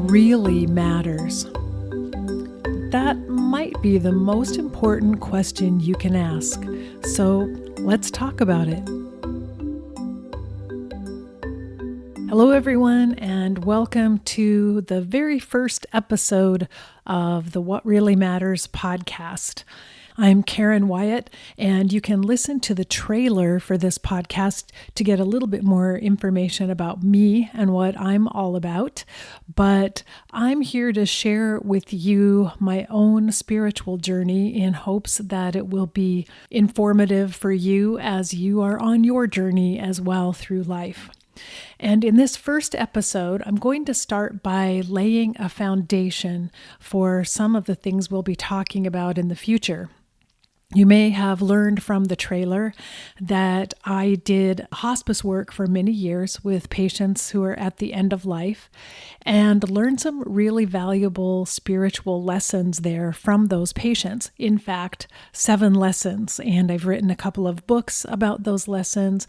really matters? That might be the most important question you can ask. So let's talk about it. Hello, everyone, and welcome to the very first episode of the What Really Matters podcast. I'm Karen Wyatt, and you can listen to the trailer for this podcast to get a little bit more information about me and what I'm all about. But I'm here to share with you my own spiritual journey in hopes that it will be informative for you as you are on your journey as well through life. And in this first episode, I'm going to start by laying a foundation for some of the things we'll be talking about in the future. You may have learned from the trailer that I did hospice work for many years with patients who are at the end of life and learned some really valuable spiritual lessons there from those patients. In fact, 7 lessons, and I've written a couple of books about those lessons.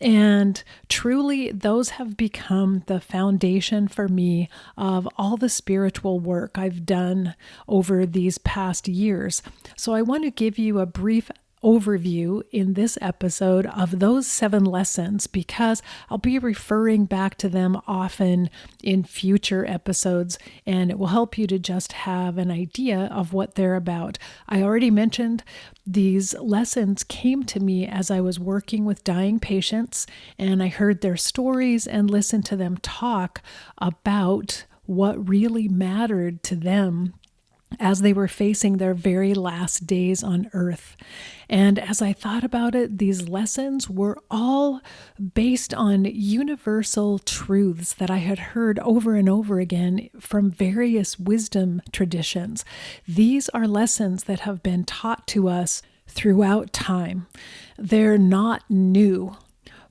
And truly, those have become the foundation for me of all the spiritual work I've done over these past years. So I want to give you a brief overview in this episode of those 7 lessons because I'll be referring back to them often in future episodes, and it will help you to just have an idea of what they're about. I already mentioned these lessons came to me as I was working with dying patients, and I heard their stories and listened to them talk about what really mattered to them as they were facing their very last days on earth. And as I thought about it, these lessons were all based on universal truths that I had heard over and over again from various wisdom traditions. These are lessons that have been taught to us throughout time. They're not new.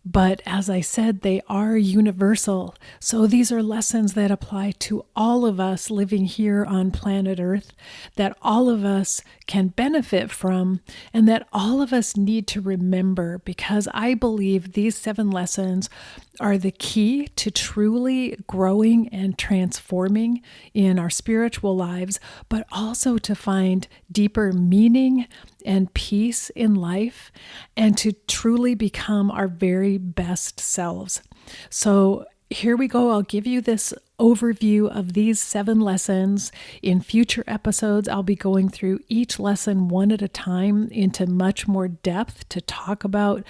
But as I said, they are universal. So these are lessons that apply to all of us living here on planet Earth, that all of us can benefit from, and that all of us need to remember, because I believe these 7 lessons are the key to truly growing and transforming in our spiritual lives, but also to find deeper meaning and peace in life, and to truly become our very best selves. So here we go. I'll give you this overview of these 7 lessons. In future episodes, I'll be going through each lesson one at a time into much more depth to talk about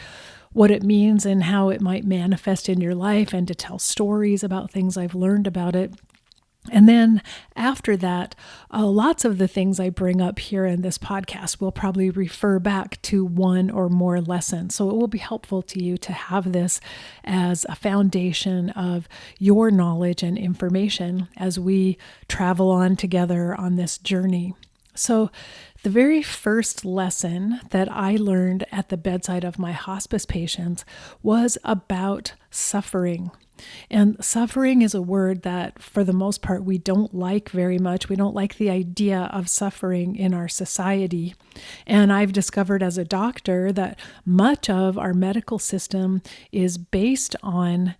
what it means and how it might manifest in your life, and to tell stories about things I've learned about it. And then after that, lots of the things I bring up here in this podcast will probably refer back to one or more lessons. So it will be helpful to you to have this as a foundation of your knowledge and information as we travel on together on this journey. So the very first lesson that I learned at the bedside of my hospice patients was about suffering. And suffering is a word that, for the most part, we don't like very much. We don't like the idea of suffering in our society. And I've discovered as a doctor that much of our medical system is based on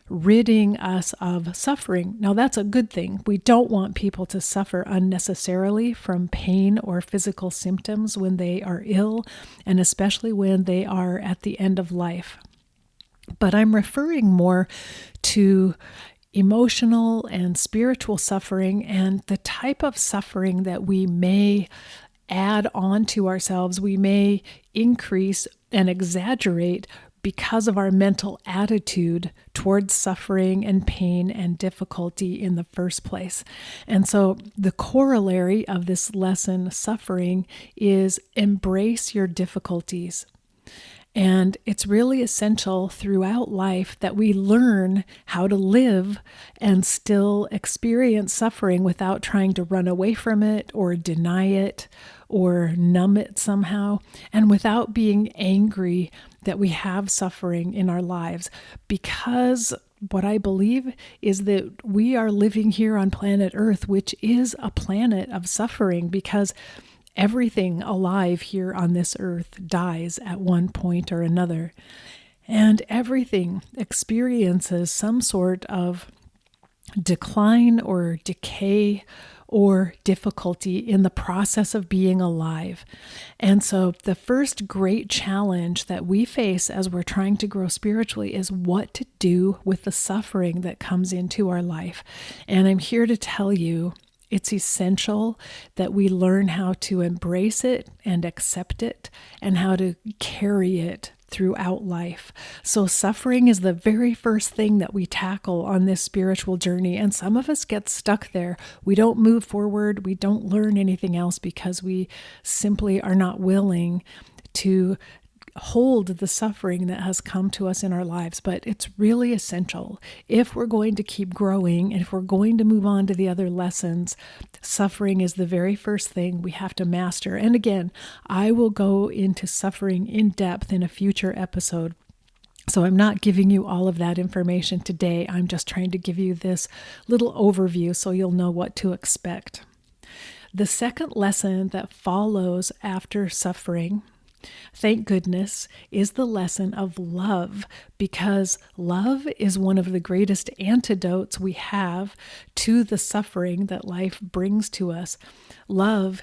ridding us of suffering. Now, that's a good thing. We don't want people to suffer unnecessarily from pain or physical symptoms when they are ill, and especially when they are at the end of life. But I'm referring more to emotional and spiritual suffering, and the type of suffering that we may add on to ourselves, we may increase and exaggerate because of our mental attitude towards suffering and pain and difficulty in the first place. And so the corollary of this lesson, suffering, is embrace your difficulties. And it's really essential throughout life that we learn how to live and still experience suffering without trying to run away from it or deny it or numb it somehow, and without being angry that we have suffering in our lives. Because what I believe is that we are living here on planet Earth, which is a planet of suffering, because everything alive here on this earth dies at one point or another. And everything experiences some sort of decline or decay or difficulty in the process of being alive. And so the first great challenge that we face as we're trying to grow spiritually is what to do with the suffering that comes into our life. And I'm here to tell you, it's essential that we learn how to embrace it and accept it and how to carry it throughout life. So suffering is the very first thing that we tackle on this spiritual journey. And some of us get stuck there. We don't move forward. We don't learn anything else because we simply are not willing to hold the suffering that has come to us in our lives. But it's really essential if we're going to keep growing and if we're going to move on to the other lessons. Suffering is the very first thing we have to master. And again, I will go into suffering in depth in a future episode. So I'm not giving you all of that information today. I'm just trying to give you this little overview so you'll know what to expect. The second lesson that follows after suffering, thank goodness, is the lesson of love, because love is one of the greatest antidotes we have to the suffering that life brings to us. Love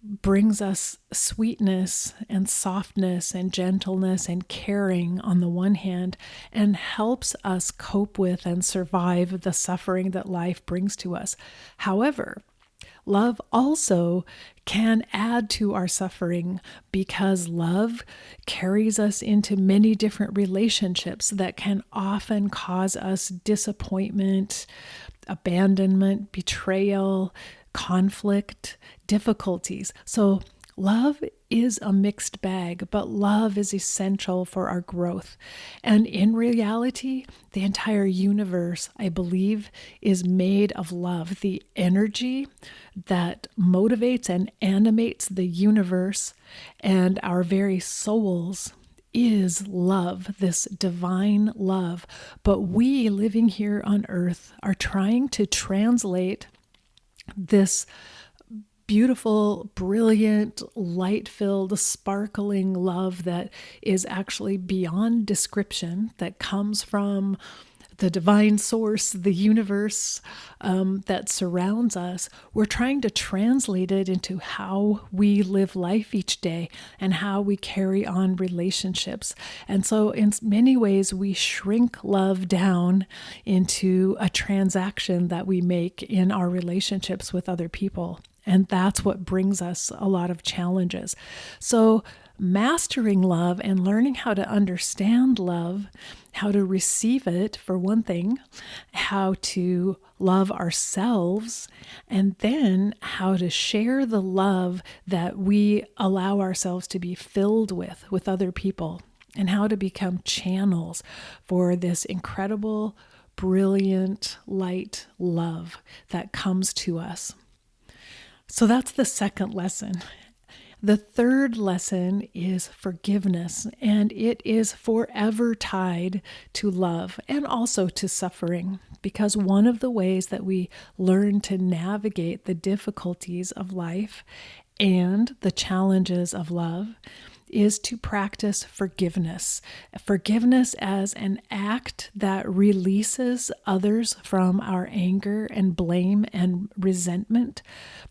brings us sweetness and softness and gentleness and caring on the one hand, and helps us cope with and survive the suffering that life brings to us. However, love also can add to our suffering, because love carries us into many different relationships that can often cause us disappointment, abandonment, betrayal, conflict, difficulties. So love is a mixed bag, but love is essential for our growth. And in reality, the entire universe, I believe, is made of love. The energy that motivates and animates the universe and our very souls is love, this divine love. But we living here on earth are trying to translate this beautiful, brilliant, light-filled, sparkling love that is actually beyond description, that comes from the divine source, the universe that surrounds us. We're trying to translate it into how we live life each day and how we carry on relationships. And so in many ways, we shrink love down into a transaction that we make in our relationships with other people. And that's what brings us a lot of challenges. So mastering love and learning how to understand love, how to receive it for one thing, how to love ourselves, and then how to share the love that we allow ourselves to be filled with other people, and how to become channels for this incredible, brilliant, light love that comes to us. So that's the second lesson. The third lesson is forgiveness, and it is forever tied to love and also to suffering, because one of the ways that we learn to navigate the difficulties of life and the challenges of love is to practice forgiveness. Forgiveness as an act that releases others from our anger and blame and resentment,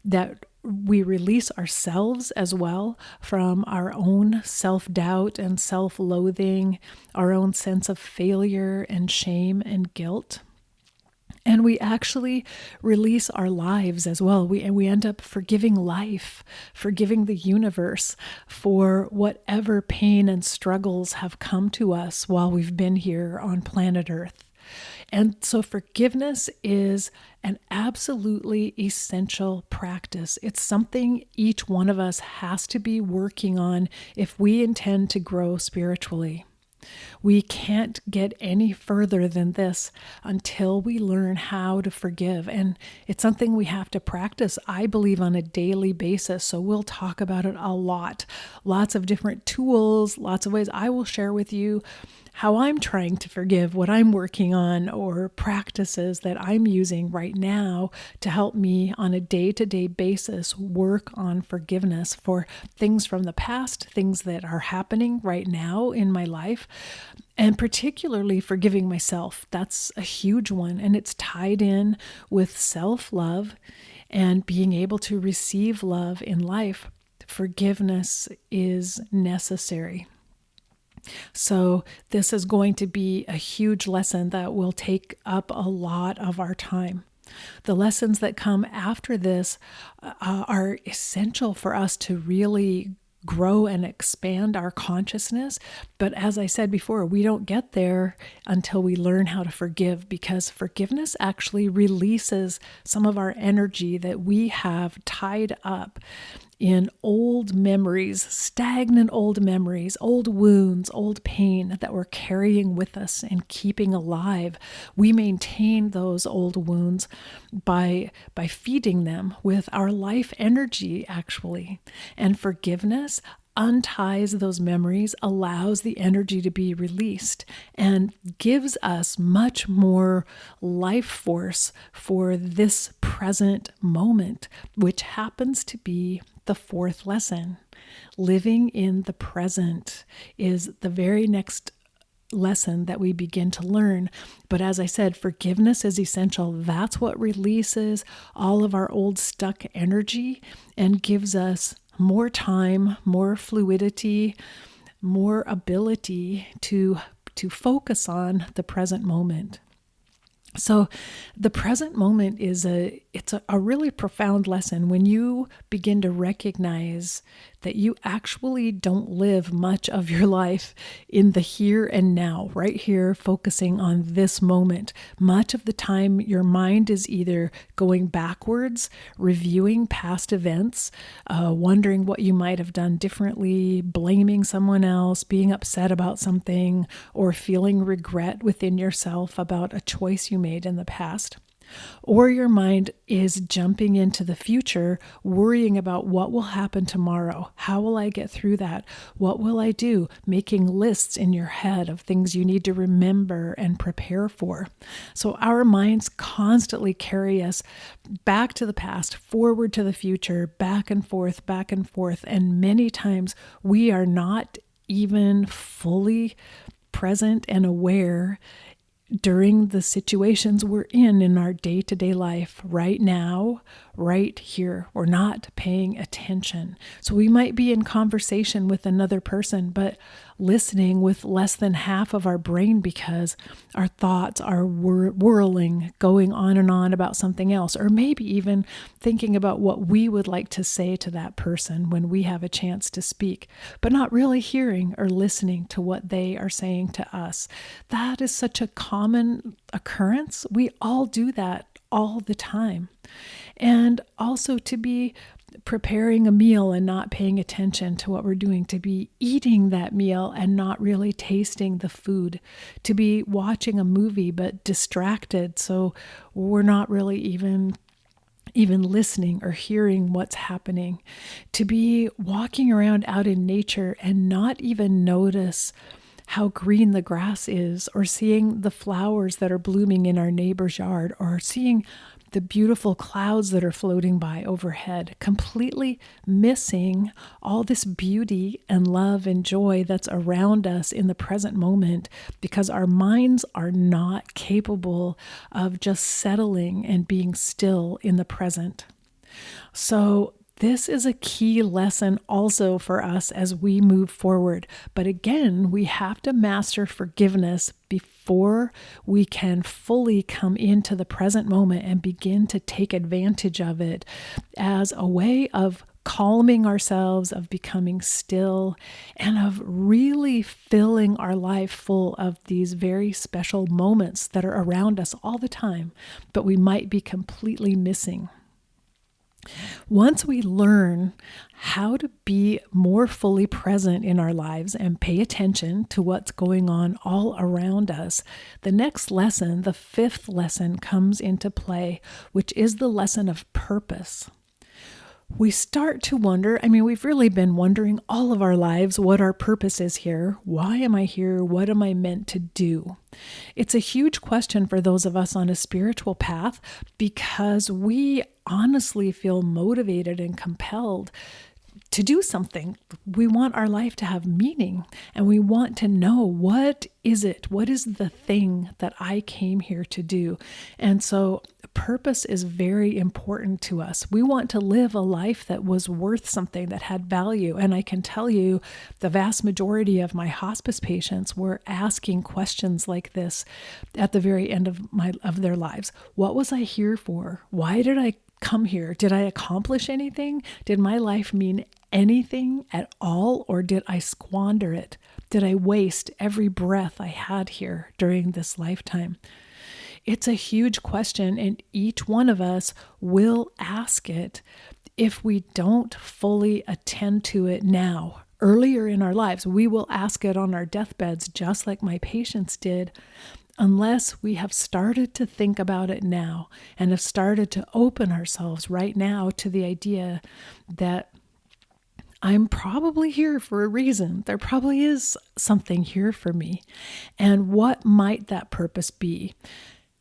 that we release ourselves as well from our own self-doubt and self-loathing, our own sense of failure and shame and guilt. And we actually release our lives as well. We end up forgiving life, forgiving the universe for whatever pain and struggles have come to us while we've been here on planet Earth. And so forgiveness is an absolutely essential practice. It's something each one of us has to be working on if we intend to grow spiritually. We can't get any further than this until we learn how to forgive. And it's something we have to practice, I believe, on a daily basis. So we'll talk about it a lot. Lots of different tools, lots of ways. I will share with you how I'm trying to forgive, what I'm working on, or practices that I'm using right now to help me on a day-to-day basis work on forgiveness for things from the past, things that are happening right now in my life, and particularly forgiving myself. That's a huge one, and it's tied in with self-love and being able to receive love in life. Forgiveness is necessary. So this is going to be a huge lesson that will take up a lot of our time. The lessons that come after this are essential for us to really grow and expand our consciousness. But as I said before, we don't get there until we learn how to forgive, because forgiveness actually releases some of our energy that we have tied up in old memories, stagnant old memories, old wounds, old pain that we're carrying with us and keeping alive. We maintain those old wounds by feeding them with our life energy, actually. And forgiveness unties those memories, allows the energy to be released, and gives us much more life force for this present moment, which happens to be the fourth lesson. Living in the present is the very next lesson that we begin to learn. But as I said, forgiveness is essential. That's what releases all of our old stuck energy and gives us more time, more fluidity, more ability to focus on the present moment. So the present moment is a really profound lesson when you begin to recognize that you actually don't live much of your life in the here and now, right here, focusing on this moment. Much of the time, your mind is either going backwards, reviewing past events, wondering what you might have done differently, blaming someone else, being upset about something, or feeling regret within yourself about a choice you made in the past. Or your mind is jumping into the future, worrying about what will happen tomorrow. How will I get through that? What will I do? Making lists in your head of things you need to remember and prepare for. So our minds constantly carry us back to the past, forward to the future, back and forth, and many times we are not even fully present and aware during the situations we're in our day-to-day life right now, right here. We're not paying attention. So we might be in conversation with another person, but listening with less than half of our brain because our thoughts are whirling, going on and on about something else, or maybe even thinking about what we would like to say to that person when we have a chance to speak, but not really hearing or listening to what they are saying to us. That is such a common occurrence. We all do that all the time. And also to be preparing a meal and not paying attention to what we're doing, to be eating that meal and not really tasting the food, to be watching a movie but distracted, so we're not really even listening or hearing what's happening, to be walking around out in nature and not even notice how green the grass is, or seeing the flowers that are blooming in our neighbor's yard, or seeing the beautiful clouds that are floating by overhead, completely missing all this beauty and love and joy that's around us in the present moment, because our minds are not capable of just settling and being still in the present. So this is a key lesson also for us as we move forward. But again, we have to master forgiveness before we can fully come into the present moment and begin to take advantage of it as a way of calming ourselves, of becoming still, and of really filling our life full of these very special moments that are around us all the time, but we might be completely missing. Once we learn how to be more fully present in our lives and pay attention to what's going on all around us, the next lesson, the fifth lesson, comes into play, which is the lesson of purpose. We start to wonder, we've really been wondering all of our lives what our purpose is here. Why am I here? What am I meant to do? It's a huge question for those of us on a spiritual path, because we honestly feel motivated and compelled to do something. We want our life to have meaning, and we want to know, what is it? What is the thing that I came here to do? And so purpose is very important to us. We want to live a life that was worth something, that had value. And I can tell you, the vast majority of my hospice patients were asking questions like this at the very end of their lives. What was I here for? Why did I come here? Did I accomplish anything? Did my life mean anything at all, or did I squander it? Did I waste every breath I had here during this lifetime? It's a huge question, and each one of us will ask it if we don't fully attend to it now. Earlier in our lives, we will ask it on our deathbeds, just like my patients did, unless we have started to think about it now and have started to open ourselves right now to the idea that I'm probably here for a reason. There probably is something here for me. And what might that purpose be?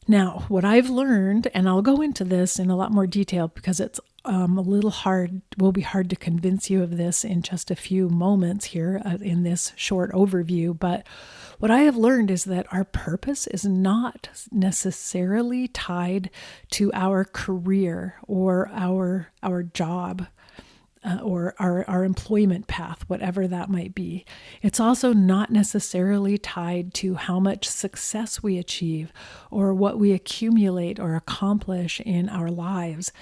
Now, what I've learned, and I'll go into this in a lot more detail because it's a little hard, will be hard to convince you of this in just a few moments here in this short overview. But what I have learned is that our purpose is not necessarily tied to our career or our job. Or our employment path, whatever that might be. It's also not necessarily tied to how much success we achieve or what we accumulate or accomplish in our lives.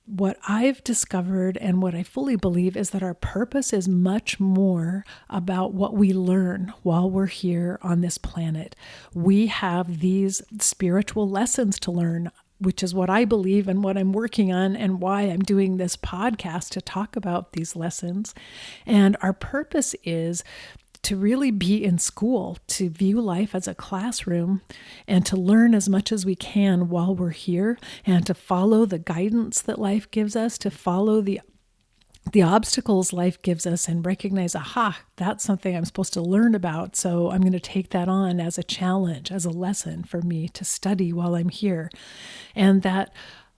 What I've discovered and what I fully believe is that our purpose is much more about what we learn while we're here on this planet. We have these spiritual lessons to learn, which is what I believe and what I'm working on and why I'm doing this podcast to talk about these lessons. And our purpose is to really be in school, to view life as a classroom and to learn as much as we can while we're here and to follow the guidance that life gives us, to follow the obstacles life gives us and recognize, aha, that's something I'm supposed to learn about. So I'm going to take that on as a challenge, as a lesson for me to study while I'm here. And that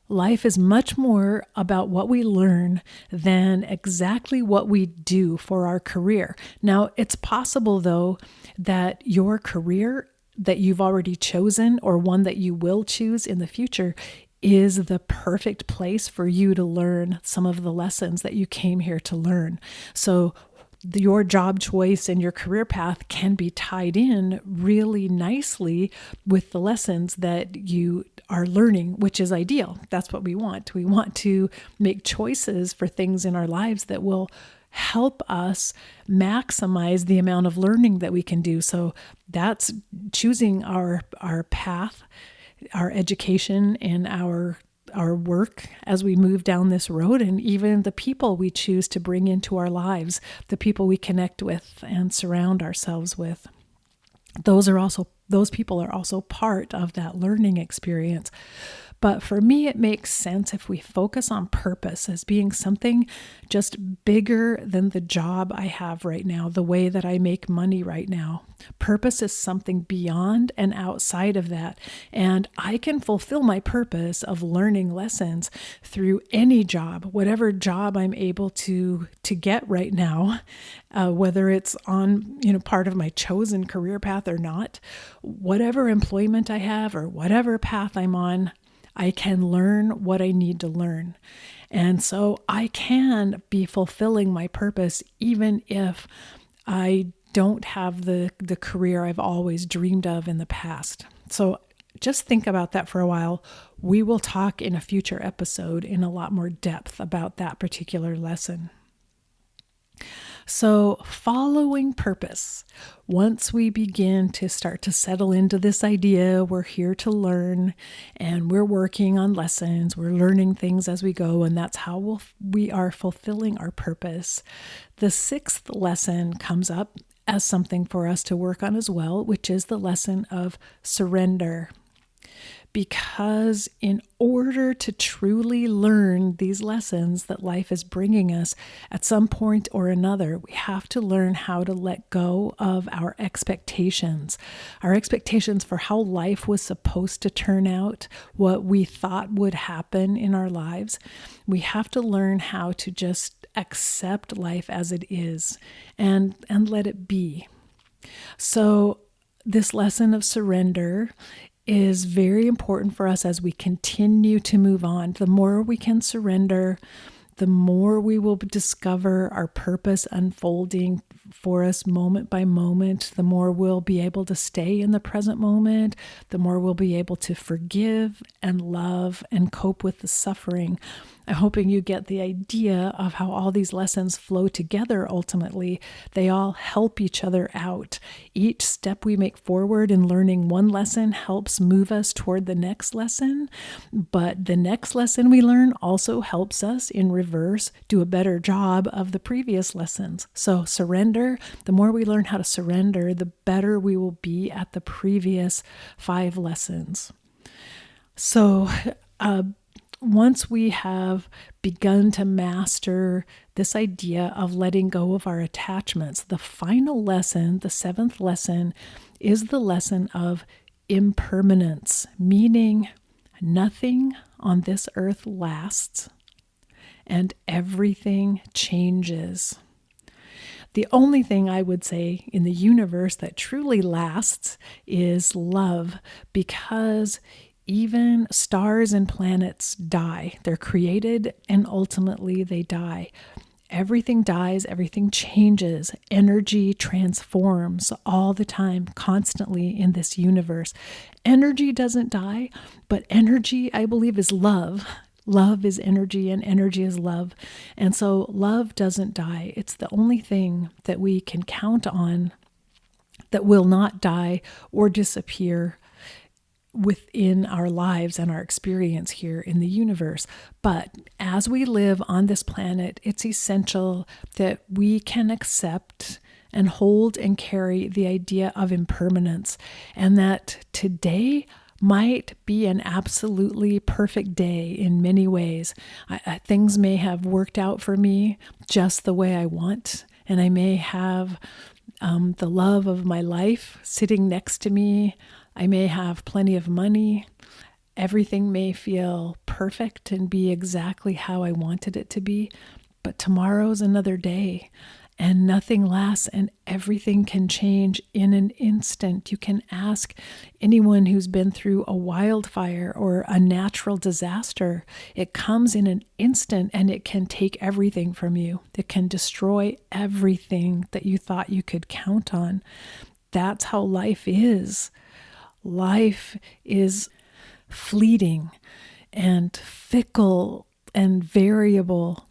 life is much more about what we learn than exactly what we do for our career. Now, it's possible, though, that your career that you've already chosen or one that you will choose in the future is the perfect place for you to learn some of the lessons that you came here to learn. So your job choice and your career path can be tied in really nicely with the lessons that you are learning, which is ideal. That's what we want. We want to make choices for things in our lives that will help us maximize the amount of learning that we can do. So that's choosing our path, our education, and our work as we move down this road, and even the people we choose to bring into our lives, the people we connect with and surround ourselves with. Those people are also part of that learning experience. But for me, it makes sense if we focus on purpose as being something just bigger than the job I have right now, the way that I make money right now. Purpose is something beyond and outside of that. And I can fulfill my purpose of learning lessons through any job, whatever job I'm able to get right now, whether it's on, part of my chosen career path or not, whatever employment I have or whatever path I'm on, I can learn what I need to learn. And so I can be fulfilling my purpose even if I don't have the career I've always dreamed of in the past. So just think about that for a while. We will talk in a future episode in a lot more depth about that particular lesson. So following purpose, once we begin to start to settle into this idea, we're here to learn and we're working on lessons, we're learning things as we go, and that's how we are fulfilling our purpose. The sixth lesson comes up as something for us to work on as well, which is the lesson of surrender. because in order to truly learn these lessons that life is bringing us at some point or another, we have to learn how to let go of our expectations for how life was supposed to turn out, what we thought would happen in our lives. We have to learn how to just accept life as it is and let it be. So this lesson of surrender is very important for us as we continue to move on. The more we can surrender, the more we will discover our purpose unfolding for us moment by moment, the more we'll be able to stay in the present moment, the more we'll be able to forgive and love and cope with the suffering. I'm hoping you get the idea of how all these lessons flow together ultimately. They all help each other out. Each step we make forward in learning one lesson helps move us toward the next lesson, but the next lesson we learn also helps us in reverse do a better job of the previous lessons. So surrender, the more we learn how to surrender, the better we will be at the previous 5 lessons. So, once we have begun to master this idea of letting go of our attachments, the final lesson, the 7th lesson, is the lesson of impermanence, meaning nothing on this earth lasts and everything changes. The only thing I would say in the universe that truly lasts is love, because even stars and planets die. They're created and ultimately they die. Everything dies, everything changes, energy transforms all the time, constantly in this universe. Energy doesn't die, but energy, I believe, is love. Love is energy and energy is love. And so love doesn't die. It's the only thing that we can count on that will not die or disappear within our lives and our experience here in the universe. But as we live on this planet, it's essential that we can accept and hold and carry the idea of impermanence, and that today might be an absolutely perfect day in many ways. Things may have worked out for me just the way I want, and I may have the love of my life sitting next to me. I may have plenty of money. Everything may feel perfect and be exactly how I wanted it to be. But tomorrow's another day, and nothing lasts, and everything can change in an instant. You can ask anyone who's been through a wildfire or a natural disaster. It comes in an instant, and it can take everything from you. It can destroy everything that you thought you could count on. That's how life is. Life is fleeting and fickle and variable,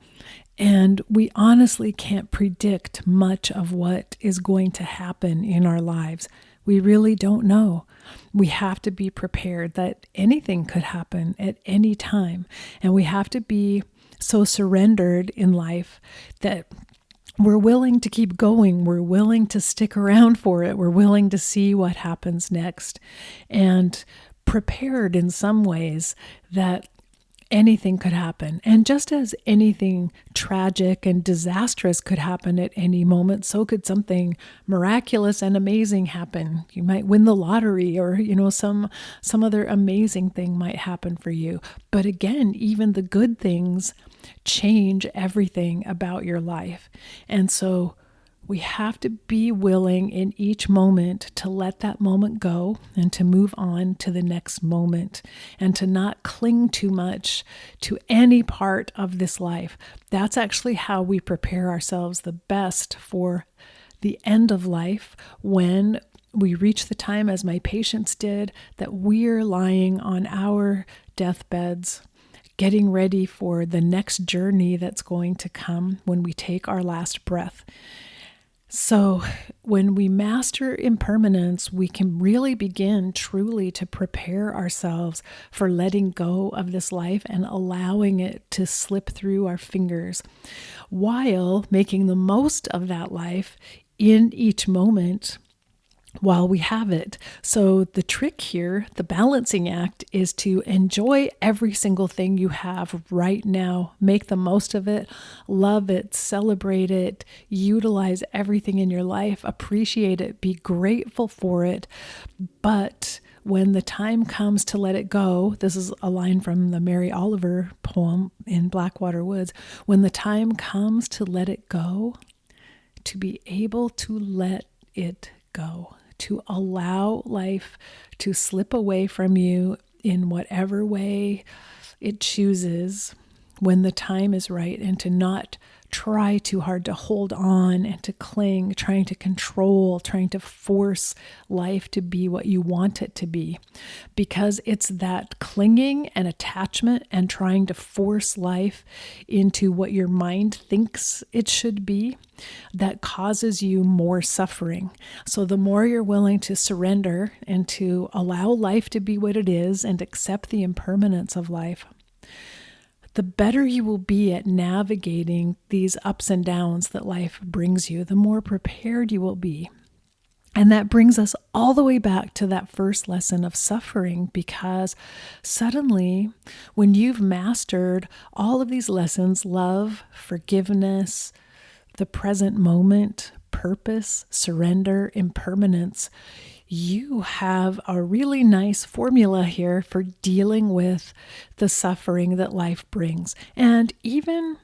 and we honestly can't predict much of what is going to happen in our lives. We really don't know. We have to be prepared that anything could happen at any time, and we have to be so surrendered in life that we're willing to keep going. We're willing to stick around for it. We're willing to see what happens next, and prepared in some ways that anything could happen. And just as anything tragic and disastrous could happen at any moment, so could something miraculous and amazing happen. You might win the lottery, or, some other amazing thing might happen for you. But again, even the good things change everything about your life. And so we have to be willing in each moment to let that moment go and to move on to the next moment, and to not cling too much to any part of this life. That's actually how we prepare ourselves the best for the end of life, when we reach the time, as my patients did, that we're lying on our deathbeds, getting ready for the next journey that's going to come when we take our last breath. So when we master impermanence, we can really begin truly to prepare ourselves for letting go of this life and allowing it to slip through our fingers, while making the most of that life in each moment while we have it. So the trick here, the balancing act, is to enjoy every single thing you have right now. Make the most of it, love it, celebrate it, utilize everything in your life, appreciate it, be grateful for it. But when the time comes to let it go, this is a line from the Mary Oliver poem in Blackwater Woods. When the time comes to let it go, to be able to let it go, to allow life to slip away from you in whatever way it chooses when the time is right, and to not try too hard to hold on and to cling, trying to control, trying to force life to be what you want it to be. Because it's that clinging and attachment and trying to force life into what your mind thinks it should be that causes you more suffering. So the more you're willing to surrender and to allow life to be what it is and accept the impermanence of life, the better you will be at navigating these ups and downs that life brings you, the more prepared you will be. And that brings us all the way back to that first lesson of suffering, because suddenly, when you've mastered all of these lessons, love, forgiveness, the present moment, purpose, surrender, impermanence, you have a really nice formula here for dealing with the suffering that life brings. And even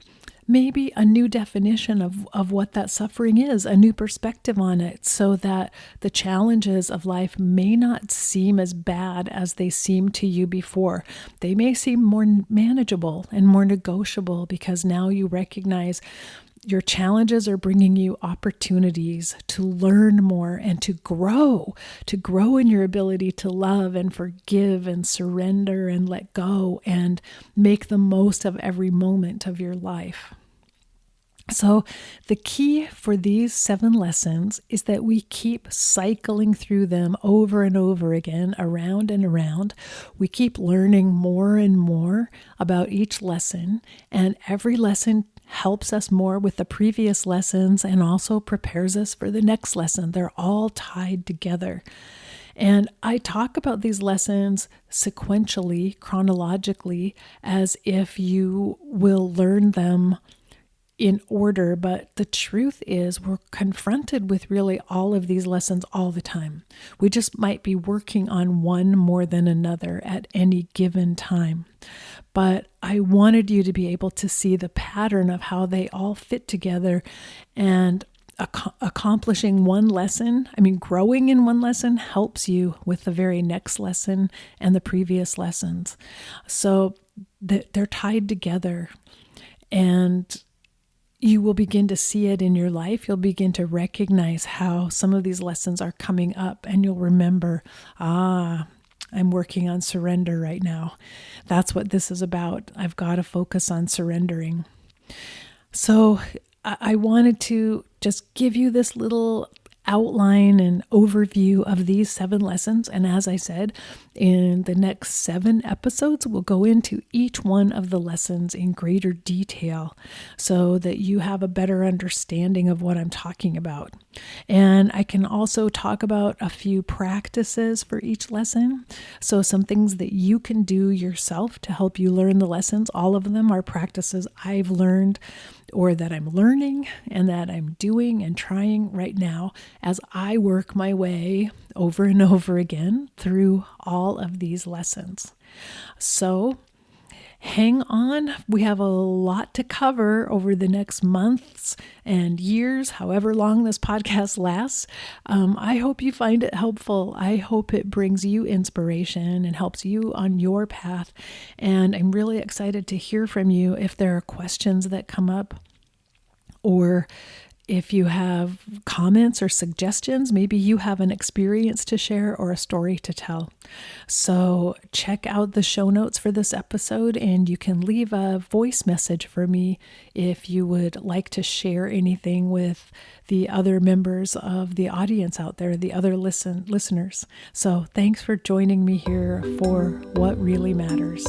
maybe a new definition of what that suffering is, a new perspective on it, so that the challenges of life may not seem as bad as they seemed to you before. They may seem more manageable and more negotiable because now you recognize your challenges are bringing you opportunities to learn more and to grow in your ability to love and forgive and surrender and let go and make the most of every moment of your life. So the key for these 7 lessons is that we keep cycling through them over and over again, around and around. We keep learning more and more about each lesson, and every lesson helps us more with the previous lessons and also prepares us for the next lesson. They're all tied together. And I talk about these lessons sequentially, chronologically, as if you will learn them in order, but the truth is we're confronted with really all of these lessons all the time. We just might be working on one more than another at any given time. But I wanted you to be able to see the pattern of how they all fit together, and accomplishing one lesson, growing in one lesson helps you with the very next lesson and the previous lessons. So they're tied together, and you will begin to see it in your life. You'll begin to recognize how some of these lessons are coming up, and you'll remember, I'm working on surrender right now. That's what this is about. I've got to focus on surrendering. So I wanted to just give you this little outline and overview of these 7 lessons. And as I said, in the next 7 episodes, we'll go into each one of the lessons in greater detail so that you have a better understanding of what I'm talking about. And I can also talk about a few practices for each lesson. So some things that you can do yourself to help you learn the lessons. All of them are practices I've learned or that I'm learning and that I'm doing and trying right now as I work my way over and over again through all of these lessons. So hang on. We have a lot to cover over the next months and years, however long this podcast lasts. I hope you find it helpful. I hope it brings you inspiration and helps you on your path. And I'm really excited to hear from you if there are questions that come up, or if you have comments or suggestions. Maybe you have an experience to share or a story to tell. So check out the show notes for this episode, and you can leave a voice message for me if you would like to share anything with the other members of the audience out there, the other listeners. So thanks for joining me here for What Really Matters.